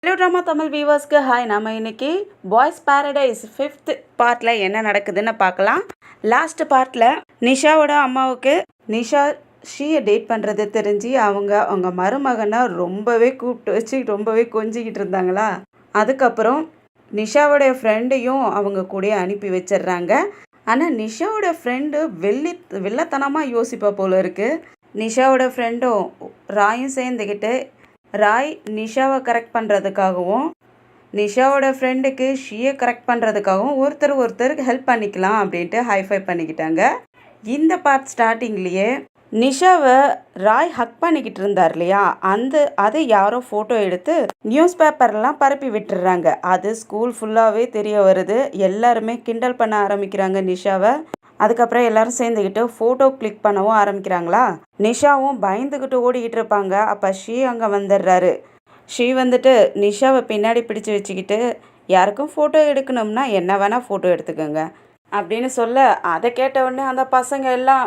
Hello drama Tamil வியூவர்ஸ்க்கு hi. நம்ம இன்னைக்கு பாய்ஸ் பாரடைஸ் 5th பார்ட்டில் என்ன நடக்குதுன்னு பார்க்கலாம். லாஸ்ட் பார்ட்டில் நிஷாவோட அம்மாவுக்கு நிஷா ஷீயை டேட் பண்ணுறது தெரிஞ்சு அவங்க மருமகனை ரொம்பவே கூப்பிட்டு வச்சு ரொம்பவே கொஞ்சிக்கிட்டு இருந்தாங்களா. அதுக்கப்புறம் நிஷாவோடைய ஃப்ரெண்டையும் அவங்க கூட அனுப்பி வச்சிடுறாங்க. ஆனால் நிஷாவோட ஃப்ரெண்டு வெள்ளத்தனமாக யோசிப்பா போல இருக்குது. நிஷாவோட ஃப்ரெண்டும் ராயும் சேர்ந்துக்கிட்டு ராய் நிஷாவை கரெக்ட் பண்ணுறதுக்காகவும் நிஷாவோட ஃப்ரெண்டுக்கு ஷீயை கரெக்ட் பண்ணுறதுக்காகவும் ஒருத்தருக்கு ஹெல்ப் பண்ணிக்கலாம் அப்படின்ட்டு ஹைஃபை பண்ணிக்கிட்டாங்க. இந்த பார்ட் ஸ்டார்டிங்லேயே நிஷாவை ராய் ஹக் பண்ணிக்கிட்டு இருந்தார் இல்லையா, அதை யாரோ ஃபோட்டோ எடுத்து நியூஸ் பேப்பர்லாம் பரப்பி விட்டுடுறாங்க. அது ஸ்கூல் ஃபுல்லாகவே தெரிய வருது. எல்லாருமே கிண்டல் பண்ண ஆரம்பிக்கிறாங்க நிஷாவை. அதுக்கப்புறம் எல்லாரும் சேர்ந்துக்கிட்டு ஃபோட்டோ கிளிக் பண்ணவும் ஆரம்பிக்கிறாங்களா. நிஷாவும் பயந்துக்கிட்டு ஓடிக்கிட்டு இருப்பாங்க. அப்போ ஷீ அங்கே வந்துடுறாரு. ஷீ வந்துட்டு நிஷாவை பின்னாடி பிடிச்சி வச்சுக்கிட்டு யாருக்கும் ஃபோட்டோ எடுக்கணும்னா என்ன வேணால் ஃபோட்டோ எடுத்துக்கோங்க அப்படின்னு சொல்ல, அதை கேட்ட உடனே அந்த பசங்க எல்லாம்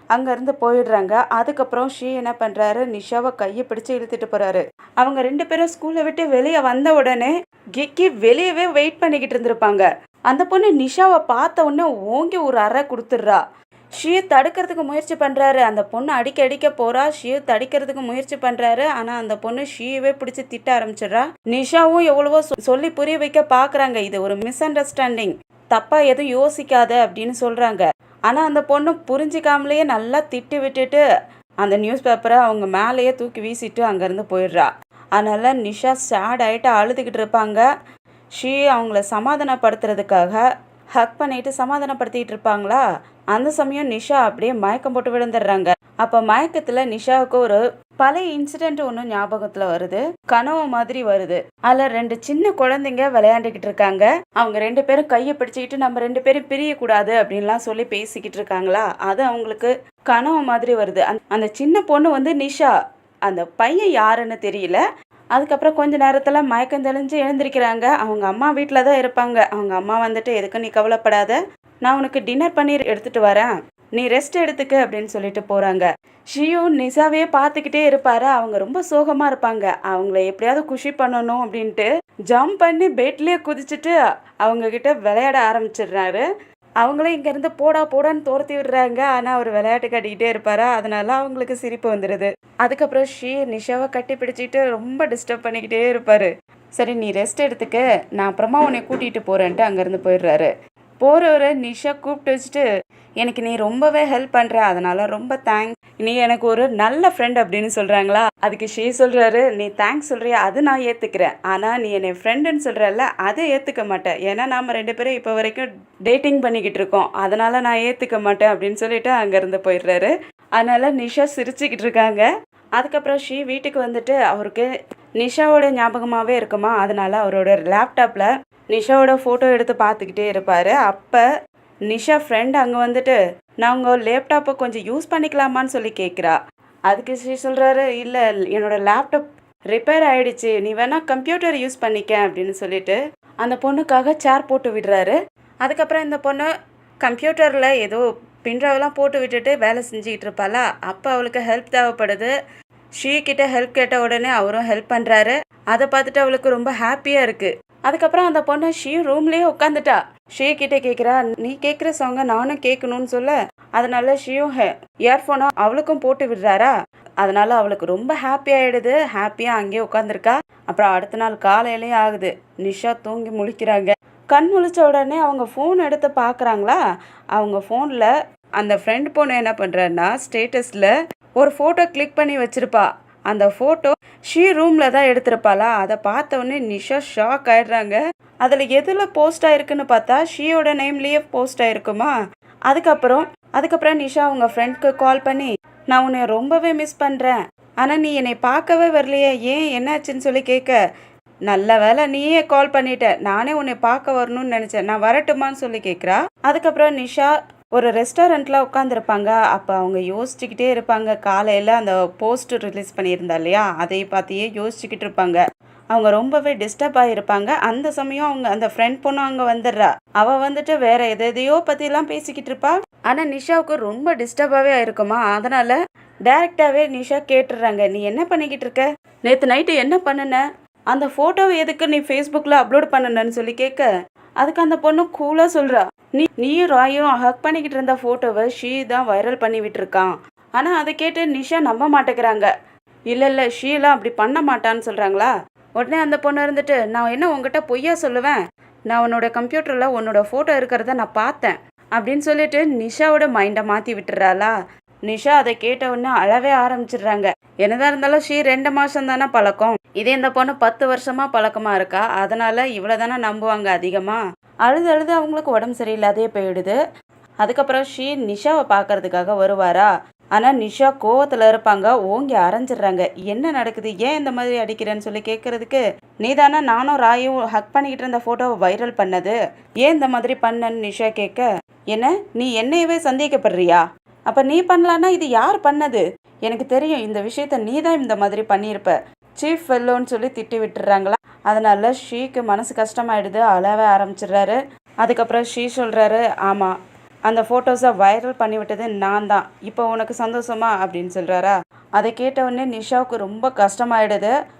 அங்கேருந்து போயிடுறாங்க. அதுக்கப்புறம் ஷீ என்ன பண்ணுறாரு, நிஷாவை கையை பிடிச்சி இழுத்துட்டு போகிறாரு. அவங்க 2 பேரும் ஸ்கூலை விட்டு வெளியே வந்த உடனே கிக்கி வெளியவே வெயிட் பண்ணிக்கிட்டு இருந்திருப்பாங்க. அந்த பொண்ணு நிஷாவை பார்த்த உடனே ஓங்கி ஒரு அறை கொடுத்துட்றா. ஷீயை தடுக்கிறதுக்கு முயற்சி பண்ணுறாரு. அந்த பொண்ணு அடிக்க போகிறா. ஷீயை தடுக்கிறதுக்கு முயற்சி பண்ணுறாரு. ஆனால் அந்த பொண்ணு ஷீயவே பிடிச்சி திட்ட ஆரம்பிச்சிடுறா. நிஷாவும் எவ்வளவோ சொல்லி புரிய வைக்க பார்க்குறாங்க. இது ஒரு மிஸ் அண்டர்ஸ்டாண்டிங், தப்பாக எதுவும் யோசிக்காத அப்படின்னு சொல்கிறாங்க. ஆனால் அந்த பொண்ணு புரிஞ்சிக்காமலேயே நல்லா திட்டு விட்டுட்டு அந்த நியூஸ் பேப்பரை அவங்க மேலேயே தூக்கி வீசிட்டு அங்கேருந்து போயிடுறா. அதனால் நிஷா சேட் ஆகிட்டு அழுதுகிட்டு இருப்பாங்க. ஷீ அவங்கள சமாதானப்படுத்துறதுக்காக ஹக் பண்ணிட்டு சமாதானப்படுத்திட்டு இருப்பாங்களா. அந்த சமயம் நிஷா அப்படியே மயக்கம் போட்டு விழுந்துடுறாங்க. அப்போ மயக்கத்தில் நிஷாவுக்கு ஒரு பழைய இன்சிடென்ட் ஒன்று ஞாபகத்தில் வருது. கனவு மாதிரி வருது. அதில் 2 சின்ன குழந்தைங்க விளையாண்டுக்கிட்டு இருக்காங்க. அவங்க 2 பேரும் கையை பிடிச்சிக்கிட்டு நம்ம 2 பேரும் பிரியக்கூடாது அப்படின்லாம் சொல்லி பேசிக்கிட்டு இருக்காங்களா. அது அவங்களுக்கு கனவு மாதிரி வருது. அந்த சின்ன பொண்ணு வந்து நிஷா, அந்த பையன் யாருன்னு தெரியல. அதுக்கப்புறம் கொஞ்ச நேரத்தில் மயக்கம் தெளிஞ்சு எழுந்திருக்கிறாங்க. அவங்க அம்மா வீட்டில் தான் இருப்பாங்க. அவங்க அம்மா வந்துட்டு, எதுக்கு நீ கவலைப்படாத, நான் உனக்கு டின்னர் பண்ணி எடுத்துகிட்டு வரேன், நீ ரெஸ்ட் எடுத்துக்க அப்படின்னு சொல்லிட்டு போகிறாங்க. ஷியும் நிஷாவே பார்த்துக்கிட்டே இருப்பாரு. அவங்க ரொம்ப சோகமாக இருப்பாங்க. அவங்கள எப்படியாவது குஷி பண்ணணும் அப்படின்ட்டு ஜம்ப் பண்ணி பெட்லேயே குதிச்சுட்டு அவங்கக்கிட்ட விளையாட ஆரம்பிச்சிடுறாரு. அவங்களே இங்கேருந்து போடான்னு துரத்தி விடுறாங்க. ஆனால் அவர் விளையாட்டு கட்டிக்கிட்டே இருப்பாரா, அதனால அவங்களுக்கு சிரிப்பு வந்துடுது. அதுக்கப்புறம் ஷீ நிஷாவை கட்டி பிடிச்சிட்டு ரொம்ப டிஸ்டர்ப் பண்ணிக்கிட்டே இருப்பார். சரி நீ ரெஸ்ட் எடுத்துக்க, நான் அப்புறமா உன்னை கூட்டிகிட்டு போகிறேன்ட்டு அங்கேருந்து போயிடுறாரு. போகிறவரை நிஷா கூப்பிட்டு வச்சுட்டு, எனக்கு நீ ரொம்பவே ஹெல்ப் பண்ணுற, அதனால ரொம்ப தேங்க்ஸ், நீ எனக்கு ஒரு நல்ல ஃப்ரெண்ட் அப்படின்னு சொல்கிறாங்களா. அதுக்கு ஷீ சொல்கிறாரு, நீ தேங்க்ஸ் சொல்கிறியா அது நான் ஏற்றுக்கிறேன், ஆனால் நீ என்னை ஃப்ரெண்டுன்னு சொல்கிறல்ல அதை ஏற்றுக்க மாட்டேன். ஏன்னா நாம் 2 பேரும் இப்போ வரைக்கும் டேட்டிங் பண்ணிக்கிட்டு இருக்கோம், அதனால் நான் ஏற்றுக்க மாட்டேன் அப்படின்னு சொல்லிட்டு அங்கேருந்து போயிடுறாரு. அதனால் நிஷா சிரிச்சுக்கிட்டு இருக்காங்க. அதுக்கப்புறம் ஷீ வீட்டுக்கு வந்துட்டு அவருக்கு நிஷாவோட ஞாபகமாகவே இருக்குமா, அதனால் அவரோட லேப்டாப்பில் நிஷாவோட ஃபோட்டோ எடுத்து பார்த்துக்கிட்டே இருப்பார். அப்போ நிஷா ஃப்ரெண்ட் அங்கே வந்துட்டு, நான் உங்கள் லேப்டாப்பை கொஞ்சம் யூஸ் பண்ணிக்கலாமான்னு சொல்லி கேட்குறா. அதுக்கு ஷீ சொல்கிறாரு, இல்லை என்னோடய லேப்டாப் ரிப்பேர் ஆகிடுச்சு, நீ வேணால் கம்ப்யூட்டர் யூஸ் பண்ணிக்க அப்படின்னு சொல்லிட்டு அந்த பொண்ணுக்காக சேர் போட்டு விடுறாரு. அதுக்கப்புறம் இந்த பொண்ணு கம்ப்யூட்டரில் ஏதோ பின்ட்ரைவெலாம் போட்டு விட்டுட்டு வேலை செஞ்சுக்கிட்டு இருப்பாளா. அப்போ அவளுக்கு ஹெல்ப் தேவைப்படுது. ஷீ கிட்ட ஹெல்ப் கேட்ட உடனே அவரும் ஹெல்ப் பண்ணுறாரு. அதை பார்த்துட்டு அவளுக்கு ரொம்ப ஹாப்பியாக இருக்குது. அதுக்கப்புறம் அந்த பொண்ணு ஷீ ரூம்லேயே உட்காந்துட்டா. ஷீ கிட்டே கேட்குறா, நீ கேட்குற சாங்கை நானும் கேட்கணும்னு சொல்ல, அதனால ஷீயும் இயர்ஃபோனை அவளுக்கும் போட்டு விடுறாரா. அதனால அவளுக்கு ரொம்ப ஹாப்பி ஆகிடுது. ஹாப்பியாக அங்கேயே உட்காந்துருக்கா. அப்புறம் அடுத்த நாள் காலையிலே ஆகுது. நிஷா தூங்கி முழிக்கிறாங்க. கண் முழிச்ச உடனே அவங்க ஃபோன் எடுத்து பார்க்குறாங்களா. அவங்க ஃபோனில் அந்த ஃப்ரெண்ட் பொண்ணு என்ன பண்ணுறான்னா ஸ்டேட்டஸில் ஒரு ஃபோட்டோ கிளிக் பண்ணி வச்சுருப்பா. அந்த ஃபோட்டோ ஷீ ரூமில் தான் எடுத்திருப்பாளா. அதை பார்த்த உடனே நிஷா ஷாக் ஆகிடுறாங்க. அதில் எதில் போஸ்ட் ஆகிருக்குன்னு பார்த்தா ஷீயோட நேம்லேயே போஸ்ட் ஆகிருக்குமா. அதுக்கப்புறம் நிஷா அவங்க ஃப்ரெண்ட்க்கு கால் பண்ணி, நான் உன்னை ரொம்பவே மிஸ் பண்ணுறேன், ஆனால் நீ என்னை பார்க்கவே வரலையே, ஏன் என்னாச்சுன்னு சொல்லி கேட்க, நல்ல வேலை நீயே கால் பண்ணிட்ட, நானே உன்னை பார்க்க வரணும்னு நினச்சேன், நான் வரட்டுமான்னு சொல்லி கேட்குறா. அதுக்கப்புறம் நிஷா ஒரு ரெஸ்டாரண்ட்டில் உட்காந்துருப்பாங்க. அப்போ அவங்க யோசிச்சுக்கிட்டே இருப்பாங்க. காலையில் அந்த போஸ்ட் ரிலீஸ் பண்ணியிருந்தா இல்லையா, அதை பார்த்தியே யோசிச்சுக்கிட்டு இருப்பாங்க. அவங்க ரொம்பவே டிஸ்டர்ப் ஆகியிருப்பாங்க. அந்த சமயம் அவங்க அந்த ஃப்ரெண்ட் பொண்ணு அங்கே வந்துடுறா. அவள் வந்துட்டு வேற எதையோ பற்றிலாம் பேசிக்கிட்டு இருப்பா. ஆனால் நிஷாவுக்கு ரொம்ப டிஸ்டர்பாகவே ஆயிருக்குமா. அதனால் டைரெக்டாகவே நிஷா கேட்டுடுறாங்க, நீ என்ன பண்ணிக்கிட்டு இருக்க, நேற்று நைட்டு என்ன பண்ணுன, அந்த ஃபோட்டோவை எதுக்கு நீ ஃபேஸ்புக்கில் அப்லோட் பண்ணணுன்னு சொல்லி கேட்க, அதுக்கு அந்த பொண்ணு கூலாக சொல்கிறா, நீயும் ராயும் ஹக் பண்ணிக்கிட்டு இருந்த ஃபோட்டோவை ஷீ தான் வைரல் பண்ணி விட்டுருக்கான். ஆனால் அதை கேட்டு நிஷா நம்ப மாட்டேங்கிறாங்க. இல்லை ஷீலாம் அப்படி பண்ண மாட்டான்னு சொல்கிறாங்களா. உடனே அந்த பொண்ணு இருந்துட்டு, நான் என்ன உங்ககிட்ட பொய்யா சொல்லுவேன், நான் உன்னோட கம்ப்யூட்டரில் உன்னோட ஃபோட்டோ இருக்கிறத நான் பார்த்தேன் அப்படின்னு சொல்லிட்டு நிஷாவோட மைண்டை மாற்றி விட்டுறாளா. நிஷா அதை கேட்ட உடனே அழவே ஆரம்பிச்சிடுறாங்க. என்னதான் இருந்தாலும் ஷீ 2 மாதம் தானே பழக்கம், இதே இந்த பொண்ணு 10 வருஷமாக பழக்கமாக இருக்கா, அதனால் இவ்வளோ தானே நம்புவாங்க அதிகமாக. அழுது அழுது அவங்களுக்கு உடம்பு சரியில்லாதே போயிடுது. அதுக்கப்புறம் ஷீ நிஷாவை பார்க்கறதுக்காக வருவாரா. ஆனால் நிஷா கோவத்தில் இருப்பாங்க, ஓங்கி அரைஞ்சிடுறாங்க. என்ன நடக்குது, ஏன் இந்த மாதிரி அடிக்கிறேன்னு சொல்லி கேட்குறதுக்கு, நீ தானே நானும் ராயும் ஹக் பண்ணிக்கிட்டு இருந்த ஃபோட்டோவை வைரல் பண்ணது, ஏன் இந்த மாதிரி பண்ணன்னு நிஷா கேட்க, என்ன நீ என்னையவே சந்தேகப்படுறியா, அப்போ நீ பண்ணலான்னா இது யார் பண்ணது, எனக்கு தெரியும் இந்த விஷயத்த நீ தான் இந்த மாதிரி பண்ணியிருப்ப, சீஃப் ஃபெல்லோன்னு சொல்லி திட்டி விட்டுறாங்களா. அதனால ஷீக்கு மனசு கஷ்டமாயிடுது, அழவே ஆரம்பிச்சிடுறாரு. அதுக்கப்புறம் ஷீ சொல்கிறாரு, ஆமாம் அந்த ஃபோட்டோஸை வைரல் பண்ணிவிட்டது நான் தான், இப்போ உனக்கு சந்தோஷமா அப்படின்னு சொல்கிறாரா. அதை கேட்டவுடனே நிஷாவுக்கு ரொம்ப கஷ்டமாயிடுது.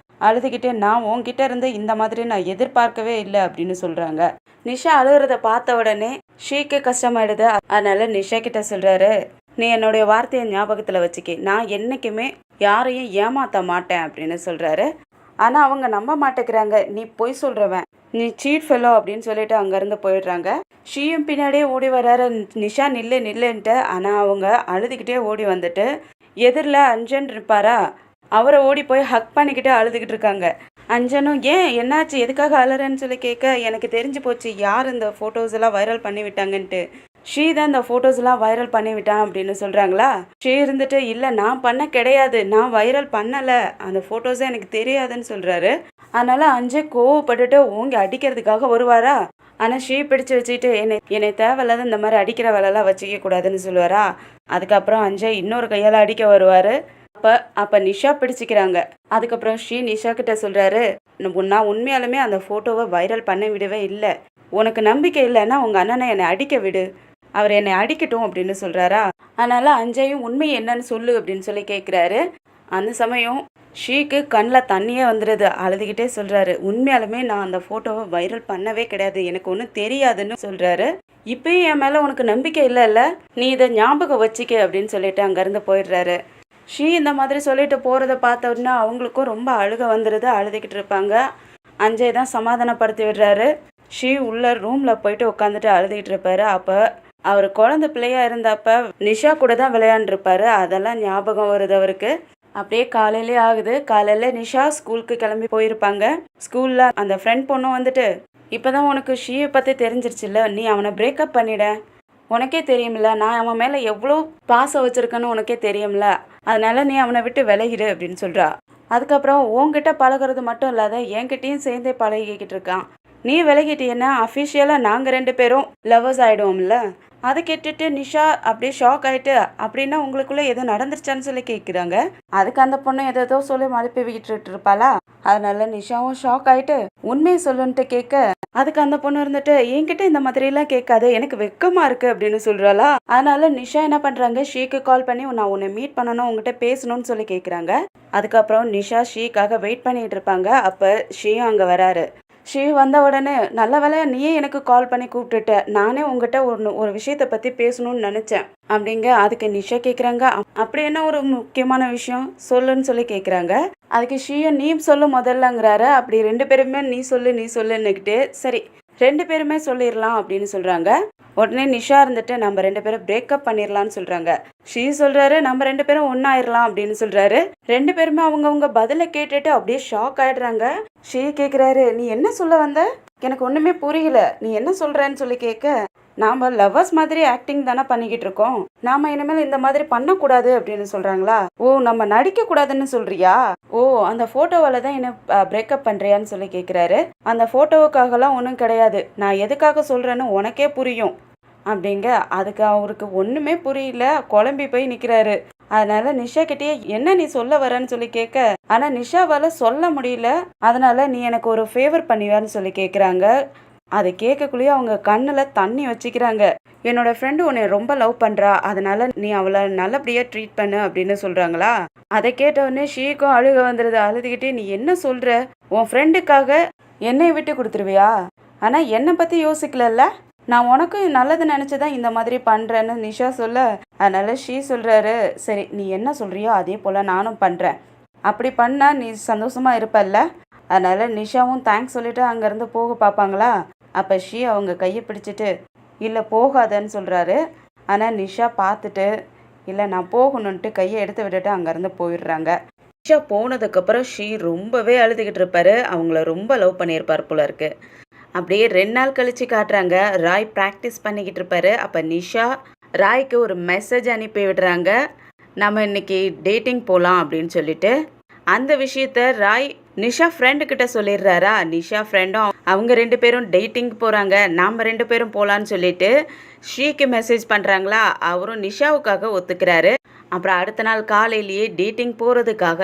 அழுதுகிட்டே, நான் உன்கிட்ட இருந்து இந்த மாதிரி நான் எதிர்பார்க்கவே இல்லை அப்படின்னு சொல்கிறாங்க. நிஷா அழுகிறத பார்த்த உடனே ஷீக்கு கஷ்டமாயிடுது. அதனால நிஷா கிட்ட சொல்கிறாரு, நீ என்னுடைய வார்த்தையை ஞாபகத்தில் வச்சுக்கி, நான் என்றைக்குமே யாரையும் ஏமாற்ற மாட்டேன் அப்படின்னு சொல்கிறாரு. ஆனால் அவங்க நம்ப மாட்டேங்கிறாங்க, நீ பொய் சொல்கிறவன், நீ சீட் ஃபெல்லோ அப்படின்னு சொல்லிட்டு அங்கேருந்து போயிடுறாங்க. ஷீயும் பின்னாடியே ஓடி வர்றாரு, நிஷா நில்லுன்ட்டு. ஆனால் அவங்க அழுதுகிட்டே ஓடி வந்துட்டு எதிரில் அஞ்சன் இருப்பாரா, அவரை ஓடி போய் ஹக் பண்ணிக்கிட்டு அழுதுகிட்டு இருக்காங்க. அஞ்சனும், ஏன் என்னாச்சு, எதுக்காக அழுறேன்னு சொல்லி கேட்க, எனக்கு தெரிஞ்சு போச்சு யார் இந்த ஃபோட்டோஸ் எல்லாம் வைரல் பண்ணி விட்டாங்கன்ட்டு, ஷீ தான் இந்த ஃபோட்டோஸ்லாம் வைரல் பண்ணி விட்டான் அப்படின்னு சொல்கிறாங்களா. ஷீ இருந்துட்டு, இல்லை நான் பண்ண கிடையாது, நான் வைரல் பண்ணலை, அந்த ஃபோட்டோஸே எனக்கு தெரியாதுன்னு சொல்கிறாரு. அதனால் அஞ்சே கோவப்பட்டுட்டு ஓங்கி அடிக்கிறதுக்காக வருவாரா. ஆனால் ஷீ பிடிச்சி வச்சுக்கிட்டு, என்னை தேவையில்லாத இந்த மாதிரி அடிக்கிற வேலைலாம் வச்சுக்க கூடாதுன்னு சொல்லுவாரா. அதுக்கப்புறம் அஞ்சே இன்னொரு கையால் அடிக்க வருவார். அப்போ நிஷா பிடிச்சிக்கிறாங்க. அதுக்கப்புறம் ஷீ நிஷா கிட்ட சொல்கிறாரு, நான் உண்மையாலுமே அந்த ஃபோட்டோவை வைரல் பண்ண விடவே இல்லை, உனக்கு நம்பிக்கை இல்லைன்னா உங்கள் அண்ணனை என்னை அடிக்க விடு, அவர் என்னை அடிக்கட்டும் அப்படின்னு சொல்கிறாரா. அதனால் அஞ்சையும் உண்மை என்னன்னு சொல்லு அப்படின்னு சொல்லி கேட்குறாரு. அந்த சமயம் ஷீக்கு கண்ணில் தண்ணியே வந்துடுது, அழுதுகிட்டே சொல்கிறாரு, உண்மையாலுமே நான் அந்த ஃபோட்டோவை வைரல் பண்ணவே கிடையாது, எனக்கு ஒன்றும் தெரியாதுன்னு சொல்கிறாரு. இப்பயும் என் மேலே உனக்கு நம்பிக்கை இல்லைல்ல, நீ இதை ஞாபகம் வச்சிக்க அப்படின்னு சொல்லிட்டு அங்கேருந்து போயிடுறாரு. ஷீ இந்த மாதிரி சொல்லிட்டு போகிறத பார்த்த உடனே அவங்களுக்கும் ரொம்ப அழுக வந்துடுது, அழுதுகிட்டு இருப்பாங்க. அஞ்சய் தான் சமாதானப்படுத்தி விடுறாரு. ஷீ உள்ள ரூமில் போயிட்டு உட்காந்துட்டு அழுதுகிட்டு இருப்பாரு. அப்போ அவர் குழந்தை பிள்ளையா இருந்தப்ப நிஷா கூட தான் விளையாண்டுருப்பாரு, அதெல்லாம் ஞாபகம் வருது அவருக்கு. அப்படியே காலையிலே ஆகுது. காலையில் நிஷா ஸ்கூலுக்கு கிளம்பி போயிருப்பாங்க. ஸ்கூலில் அந்த ஃப்ரெண்ட் பொண்ணும் வந்துட்டு, இப்போ தான் உனக்கு ஷீயை பற்றி தெரிஞ்சிருச்சுல்ல, நீ அவனை பிரேக்கப் பண்ணிட, உனக்கே தெரியுமில்ல நான் அவன் மேலே எவ்வளோ பாசம் வச்சுருக்கேன்னு உனக்கே தெரியும்ல, அதனால நீ அவனை விட்டு விலகிடு அப்படின்னு சொல்கிறா. அதுக்கப்புறம் உன்கிட்ட பழகிறது மட்டும் இல்லாத என்கிட்டையும் சேர்ந்தே பழகிக்கிட்டு இருக்கான், நீ விலகிட்டீன்னா அஃபிஷியலாக நாங்கள் 2 பேரும் லவ்வர்ஸ் ஆகிடுவோம்ல. அதை கேட்டுட்டு நிஷா அப்படியே ஷாக் ஆகிட்டு, அப்படின்னா உங்களுக்குள்ளே எதுவும் நடந்துருச்சான்னு சொல்லி கேட்குறாங்க. அதுக்கு அந்த பொண்ணு ஏதோ சொல்லி மழுப்பி விட்டுட்டு இருப்பாளா. அதனால நிஷாவும் ஷாக் ஆகிட்டு உண்மையை சொல்லுன்ட்டு கேட்க, அதுக்கு அந்த பொண்ணு இருந்துட்டு, என்கிட்ட இந்த மாதிரிலாம் கேட்காது, எனக்கு வெக்கமாக இருக்குது அப்படின்னு சொல்கிறாளா. அதனால நிஷா என்ன பண்ணுறாங்க, ஷீக்கு கால் பண்ணி நான் உன்னை மீட் பண்ணணும், உங்ககிட்ட பேசணும்னு சொல்லி கேட்குறாங்க. அதுக்கப்புறம் நிஷா ஷீக்காக வெயிட் பண்ணிகிட்டு இருப்பாங்க. அப்போ ஷீயும் அங்கே வராரு. ஷீ வந்த உடனே, நல்ல வேலையா நீயே எனக்கு கால் பண்ணி கூப்பிட்டுட்ட, நானே உங்ககிட்ட ஒரு விஷயத்தை பற்றி பேசணும்னு நினச்சேன் அப்படிங்க. அதுக்கு நிஷா கேட்குறாங்க, அப்படி என்ன ஒரு முக்கியமான விஷயம் சொல்லுன்னு சொல்லி கேட்குறாங்க. அதுக்கு ஷீயை நீ சொல்லு முதல்லங்கிறாரு. அப்படி 2 பேருமே நீ சொல்லுன்னுக்கிட்டு, சரி 2 பேருமே சொல்லிடலாம் அப்படின்னு சொல்கிறாங்க. உடனே நிஷா இருந்துட்டு, நம்ம 2 பேரும் பிரேக்கப் பண்ணிடலான்னு சொல்கிறாங்க. ஷீ சொல்கிறாரு, நம்ம 2 பேரும் ஒன்றாயிரலாம் அப்படின்னு சொல்கிறாரு. 2 பேருமே அவங்கவுங்க பதிலை கேட்டுட்டு அப்படியே ஷாக் ஆகிடுறாங்க. ஷீ கேட்குறாரு, நீ என்ன சொல்ல வந்த, எனக்கு ஒன்றுமே புரியல, நீ என்ன சொல்கிறேன்னு சொல்லி கேட்க, நாம் லவ்வர்ஸ் மாதிரி ஆக்டிங் தானே பண்ணிக்கிட்டு இருக்கோம், நாம் இனிமேல் இந்த மாதிரி பண்ணக்கூடாது அப்படின்னு சொல்கிறாங்களா. ஓ நம்ம நடிக்கக்கூடாதுன்னு சொல்கிறியா, ஓ அந்த ஃபோட்டோவால் தான் என்ன பிரேக்கப் பண்ணுறியான்னு சொல்லி கேட்குறாரு. அந்த ஃபோட்டோவுக்காகலாம் ஒன்றும் கிடையாது, நான் எதுக்காக சொல்கிறேன்னு உனக்கே புரியும் அப்படிங்க. அதுக்கு அவருக்கு ஒன்றுமே புரியல, குழம்பி போய் நிற்கிறாரு. அதனால நிஷா கிட்டேயே என்ன நீ சொல்ல வரேன்னு சொல்லி கேட்க, ஆனால் நிஷாவால் சொல்ல முடியல. அதனால நீ எனக்கு ஒரு ஃபேவர் பண்ணுவான்னு சொல்லி கேட்குறாங்க. அதை கேட்கக்குள்ளேயே அவங்க கண்ணில் தண்ணி வச்சுக்கிறாங்க. என்னோட ஃப்ரெண்டு உன்னை ரொம்ப லவ் பண்ணுறா, அதனால நீ அவளை நல்லபடியாக ட்ரீட் பண்ணு அப்படின்னு சொல்கிறாங்களா. அதை கேட்டவுடனே ஷீக்கும் அழுக வந்துடுது. அழுதுகிட்டே, நீ என்ன சொல்கிற, உன் ஃப்ரெண்டுக்காக என்னை விட்டு கொடுத்துருவியா? ஆனால் என்னை பற்றி யோசிக்கலல்ல? நான் உனக்கும் நல்லது நினச்சி தான் இந்த மாதிரி பண்ணுறேன்னு நிஷா சொல்ல, அதனால் ஷீ சொல்கிறாரு, சரி நீ என்ன சொல்கிறியோ அதே போல் நானும் பண்ணுறேன். அப்படி பண்ணால் நீ சந்தோஷமாக இருப்பல்ல? அதனால் நிஷாவும் தேங்க்ஸ் சொல்லிவிட்டு அங்கேருந்து போக பார்ப்பாங்களா? அப்போ ஷீ அவங்க கையை பிடிச்சிட்டு இல்லை போகாதன்னு சொல்கிறாரு. ஆனால் நிஷா பார்த்துட்டு இல்லை நான் போகணுன்ட்டு கையை எடுத்து விட்டுட்டு அங்கேருந்து போயிடுறாங்க. நிஷா போனதுக்கப்புறம் ஷீ ரொம்பவே அழுதுகிட்டு இருப்பாரு. அவங்கள ரொம்ப லவ் பண்ணியிருப்பார் போல இருக்கு. அப்படியே 2 நாள் கழிச்சு காட்டுறாங்க. ராய் ப்ராக்டிஸ் பண்ணிக்கிட்டு இருப்பாரு. அப்போ நிஷா ராய்க்கு ஒரு மெசேஜ் அனுப்பி விடுறாங்க, நம்ம இன்னைக்கு டேட்டிங் போகலாம் அப்படின்னு சொல்லிட்டு. அந்த விஷயத்த ராய் நிஷா ஃப்ரெண்டுக்கிட்ட சொல்லிடுறாரா? நிஷா ஃப்ரெண்டும் அவங்க 2 பேரும் டேட்டிங் போகிறாங்க, நாம் 2 பேரும் போகலான்னு சொல்லிட்டு ஷீக்கு மெசேஜ் பண்ணுறாங்களா? அவரும் நிஷாவுக்காக ஒத்துக்கிறாரு. அப்புறம் அடுத்த நாள் காலையிலேயே டேட்டிங் போகிறதுக்காக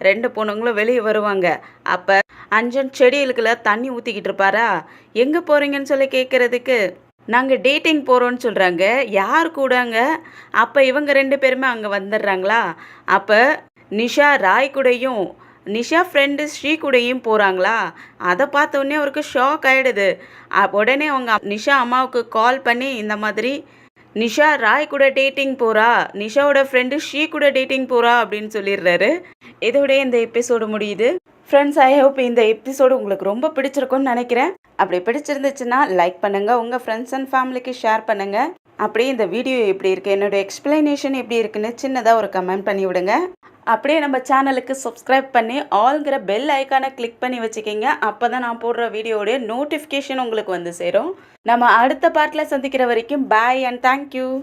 2 பொண்ணுங்களும் வெளியே வருவாங்க. அப்போ அஞ்சன் செடிகளுக்குள்ள தண்ணி ஊற்றிக்கிட்டு இருப்பாரா? எங்கே போகிறீங்கன்னு சொல்லி கேட்குறதுக்கு நாங்கள் டேட்டிங் போகிறோன்னு சொல்கிறாங்க. யார் கூடங்க? அப்போ இவங்க 2 பேருமே அங்கே வந்துடுறாங்களா? அப்போ நிஷா ராய் கூடயும் நிஷா ஃப்ரெண்டு ஸ்ரீ கூடயும் போகிறாங்களா? அதை பார்த்தோன்னே அவருக்கு ஷாக் ஆகிடுது. உடனே அவங்க நிஷா அம்மாவுக்கு கால் பண்ணி இந்த மாதிரி நிஷா ராய் கூட டேட்டிங் போகிறா, நிஷாவோட ஃப்ரெண்டு ஷீ கூட டேட்டிங் போகிறா அப்படின்னு சொல்லிடுறாரு. இதோடய இந்த எபிசோடு முடியுது. ஃப்ரெண்ட்ஸ், ஐ ஹோப் இந்த எபிசோடு உங்களுக்கு ரொம்ப பிடிச்சிருக்கும்னு நினைக்கிறேன். அப்படி பிடிச்சிருந்துச்சுன்னா லைக் பண்ணுங்கள், உங்கள் ஃப்ரெண்ட்ஸ் அண்ட் ஃபேமிலிக்கு ஷேர் பண்ணுங்கள். அப்படியே இந்த வீடியோ எப்படி இருக்குது, என்னோடய எக்ஸ்பிளனேஷன் எப்படி இருக்குன்னு சின்னதாக ஒரு கமெண்ட் பண்ணி விடுங்க. அப்படியே நம்ம சேனலுக்கு சப்ஸ்கிரைப் பண்ணி ஆல்ங்கிற பெல் ஐக்கானை கிளிக் பண்ணி வச்சுக்கிங்க. அப்போ தான் நான் போடுற வீடியோடைய நோட்டிஃபிகேஷன் உங்களுக்கு வந்து சேரும். நம்ம அடுத்த பார்ட்டில் சந்திக்கிற வரைக்கும் பாய் அண்ட் தேங்க்யூ.